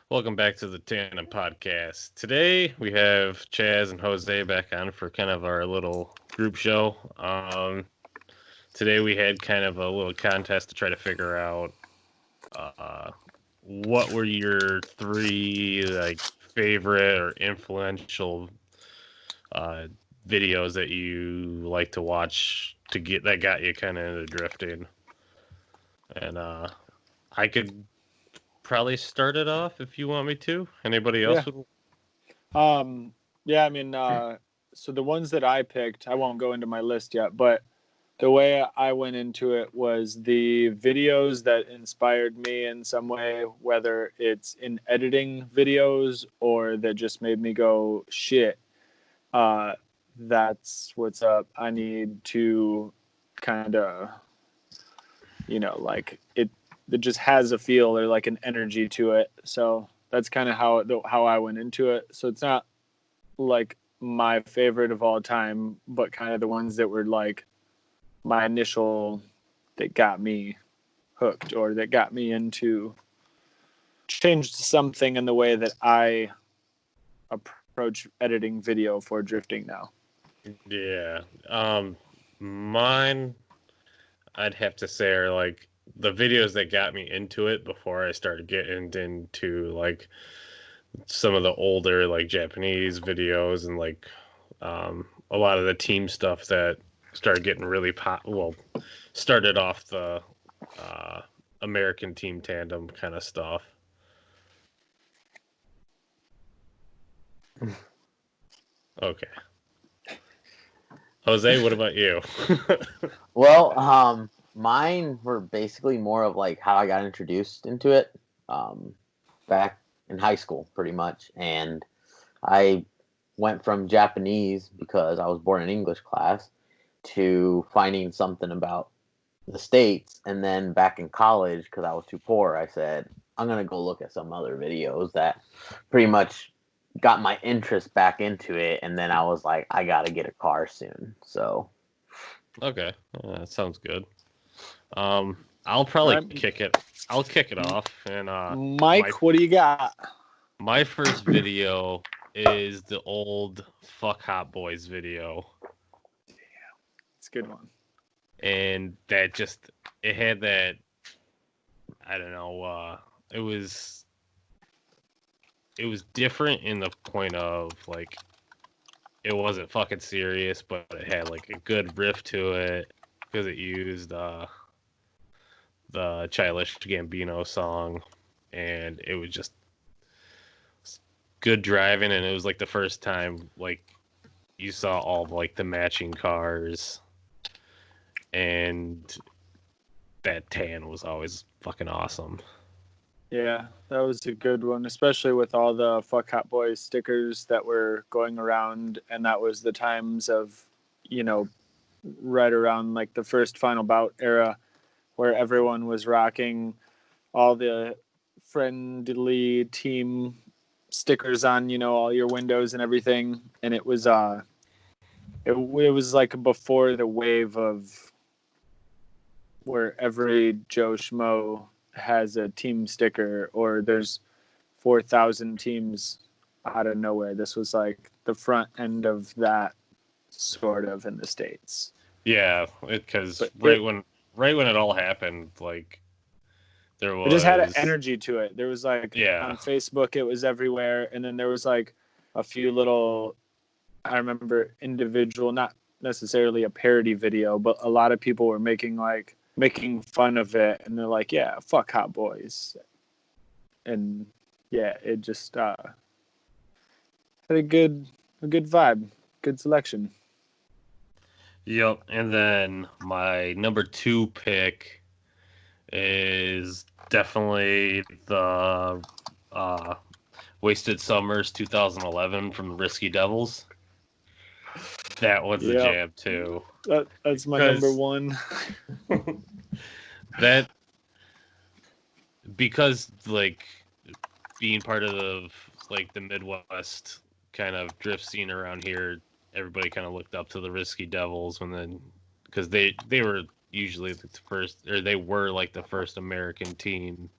Welcome back to the Tandem podcast. Today we have Chaz and Jose back on for kind of our little group show. Today we had kind of a little contest to try to figure out uh, what were your three favorite or influential uh, videos that you like to watch to get that got you kind of into drifting. And I could probably start it off if you want me to. Anybody else Yeah. would? Um, yeah, I mean, so the ones that I picked, I won't go into my list yet, but the way I went into it was the videos that inspired me in some way, whether it's in editing videos or that just made me go, shit, uh, that's what's up. I need to kind of, like it just has a feel or like an energy to it. So that's kind of how I went into it. So it's not like my favorite of all time, but kind of the ones that were like my initial that got me hooked or that got me into changed something in the way that I approach editing video for drifting now. Yeah. Mine, I'd have to say, are like the videos that got me into it before I started getting into like some of the older like Japanese videos and like a lot of the team stuff that started getting really started off the uh, American team tandem kind of stuff. Okay. Jose, what about you? Mine were basically more of like how I got introduced into it, um, back in high school, pretty much. And I went from Japanese because I was born in English class to finding something about the States. And then back in college, because I was too poor, I said, I'm going to go look at some other videos that pretty much got my interest back into it. And then I was like, I got to get a car soon. So Okay, that sounds good. I'll All probably right, kick it. I'll kick it off, and my Mike, what do you got? my first video is the old "Fuck Hot Boys" video, It's a good one. and that just it had that I don't know. It was it was different in the point of like it wasn't fucking serious, but it had like a good riff to it because it used the Childish Gambino song, and it was just good driving, and it was like the first time like you saw all of, like the matching cars, and that tan was always fucking awesome. Yeah, that was a good one, especially with all the Fuck Hot Boys stickers that were going around. And that was the times of, you know, right around like the first Final Bout era where everyone was rocking all the friendly team stickers on, all your windows and everything. And it was like before the wave of where every Joe Schmo has a team sticker or there's 4,000 teams out of nowhere. This was like the front end of that sort of in the States. Yeah, because But it, right when it all happened, like there it just had an was energy to it. There was like yeah on Facebook, it was everywhere. And then there was like a few little, I remember individual, not necessarily a parody video, but a lot of people were making fun of it. And they're like, yeah, fuck Hot Boys. And yeah, it just had a good vibe, good selection. yep. And then my number two pick is definitely the uh, Wasted Summers 2011 from the Risky Devils. That was the Yep, jam too, that's my number because one. that because like being part of the Midwest kind of drift scene around here, everybody kind of looked up to the Risky Devils when then because they were usually the first or they were like the first American team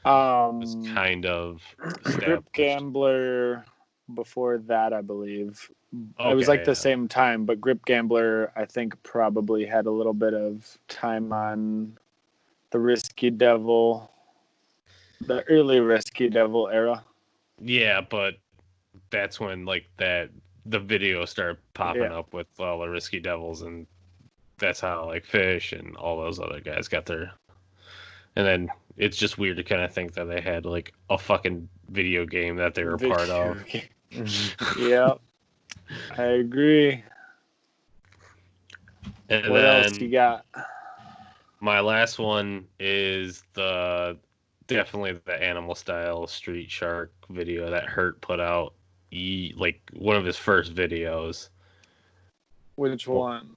was Um, kind of Grip established. Gambler before that, I believe. It was Okay, like the yeah. same time, but Grip Gambler, I think, probably had a little bit of time on the Risky Devil, the early Risky Devil era. Yeah, but that's when like the video started popping Yeah. up with all the Risky Devils, and that's how like Fish and all those other guys got their. And then it's just weird to kind of think that they had like a fucking video game that they were a part Video of. game. Yeah, I agree. And What else you then got? my last one is definitely the animal style street shark video that Hurt put out. Like one of his first videos. Which one?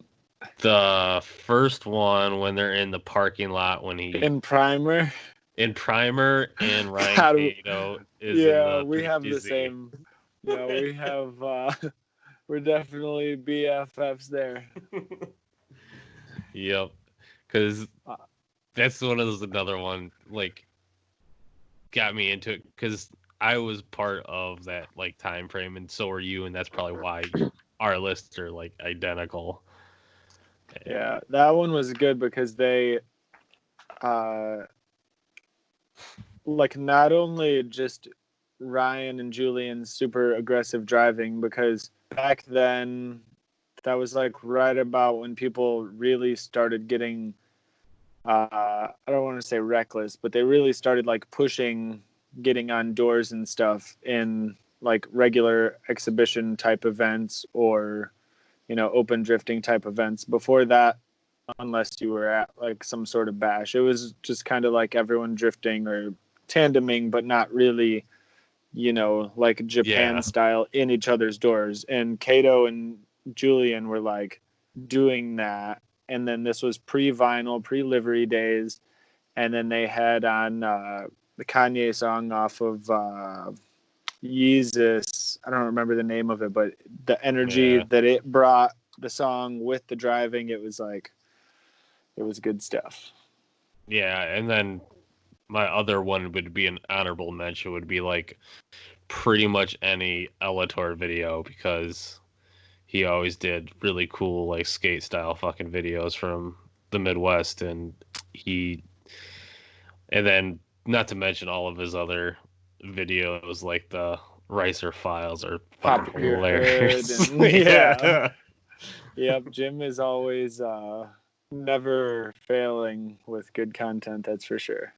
The first one when they're in the parking lot when he In Primer? in Primer and Ryan God, Cato is in yeah, the we have the 3TZ. same. Yeah, we have. We're definitely BFFs there. Yep, because Uh, that's one of those another one like got me into it because I was part of that like time frame and so are you, and that's probably why our lists are like identical. yeah, that one was good because they, uh, like not only just Ryan and Julian's super aggressive driving, because back then that was like right about when people really started getting I don't want to say reckless, but they really started like pushing getting on doors and stuff in like regular exhibition type events or open drifting type events. Before that, unless you were at like some sort of bash, it was just kind of like everyone drifting or tandeming, but not really like Japan Yeah, style in each other's doors. And Kato and Julian were like doing that. And then this was pre vinyl, pre livery days. And then they had on the Kanye song off of Yeezus. I don't remember the name of it, but the energy yeah, that it brought the song with the driving, it was like, it was good stuff. yeah. And then my other one would be an honorable mention would be like pretty much any Elator video because he always did really cool like skate style fucking videos from the Midwest, he and then not to mention all of his other videos like the Ricer Files are fucking Pop Your Hood. hilarious. And yeah. Yeah. Yep. Jim is always never failing with good content. That's for sure.